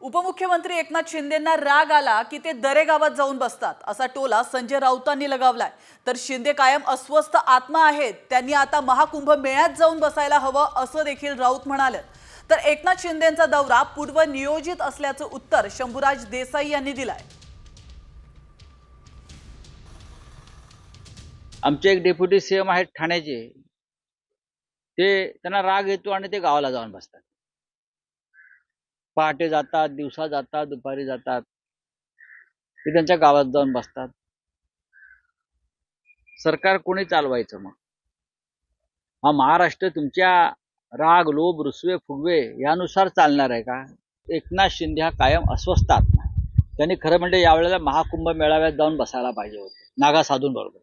उपमुख्यमंत्री एकनाथ शिंदेंना राग आला की ते दरेगावात जाऊन बसतात असा टोला संजय राऊतांनी लगावलाय। तर शिंदे कायम अस्वस्थ आत्मा आहेत, त्यांनी आता महाकुंभ मेळ्यात जाऊन बसायला हवं असं देखील राऊत म्हणाले। तर एकनाथ शिंदेंचा दौरा पूर्व नियोजित असल्याचं उत्तर शंभूराज देसाई यांनी दिलंय। आमचे एक डेप्युटी सीएम आहेत ठाण्याचे, ते त्यांना राग येतो आणि ते गावाला जाऊन बसतात। पहाटे जातात, दिवसा जातात, दुपारी जातात, ते त्यांच्या गावात जाऊन बसतात। सरकार कोणी चालवायचं मग? हा महाराष्ट्र तुमच्या राग, लोभ, रुसवे, फुगवे यानुसार चालणार आहे का? एकनाथ शिंदे हा कायम अस्वस्थ आत्मा आहे। त्यांनी खरं म्हणजे यावेळेला महाकुंभ मेळाव्यात जाऊन बसायला पाहिजे होते नागा साधूंबरोबर।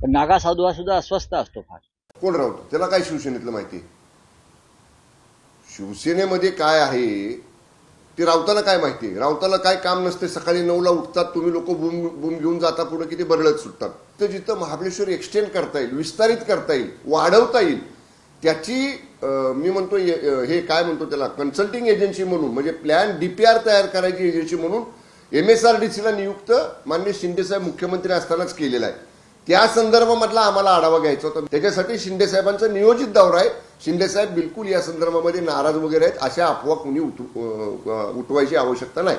पण नागा साधू हा सुद्धा अस्वस्थ असतो फार। कोण राऊत? त्याला काय शिवसेनेतलं माहिती? शिवसेनेमध्ये काय आहे ते राऊताला काय माहिती? राऊताला काय काम नसते, सकाळी 9ला उठतात, तुम्ही लोक बूम घेऊन जाता, पुढे किती बरळत सुटतात। तर जिथं महाबळेश्वर एक्सटेंड करता येईल, विस्तारित करता येईल, वाढवता येईल, त्याची मी म्हणतो हे काय म्हणतो त्याला कन्सल्टिंग एजन्सी म्हणून, म्हणजे प्लॅन डीपीआर तयार करायची एजन्सी म्हणून MSRDCला नियुक्त माननीय शिंदेसाहेब मुख्यमंत्री असतानाच केलेला आहे। त्या संदर्भामधला आम्हाला आढावा घ्यायचा होता। त्याच्यासाठी शिंदे साहेबांचा नियोजित दौरा आहे। शिंदे साहेब बिलकुल या संदर्भामध्ये नाराज वगैरे आहेत, अशा अफवा कुणी उठवायची आवश्यकता नाही।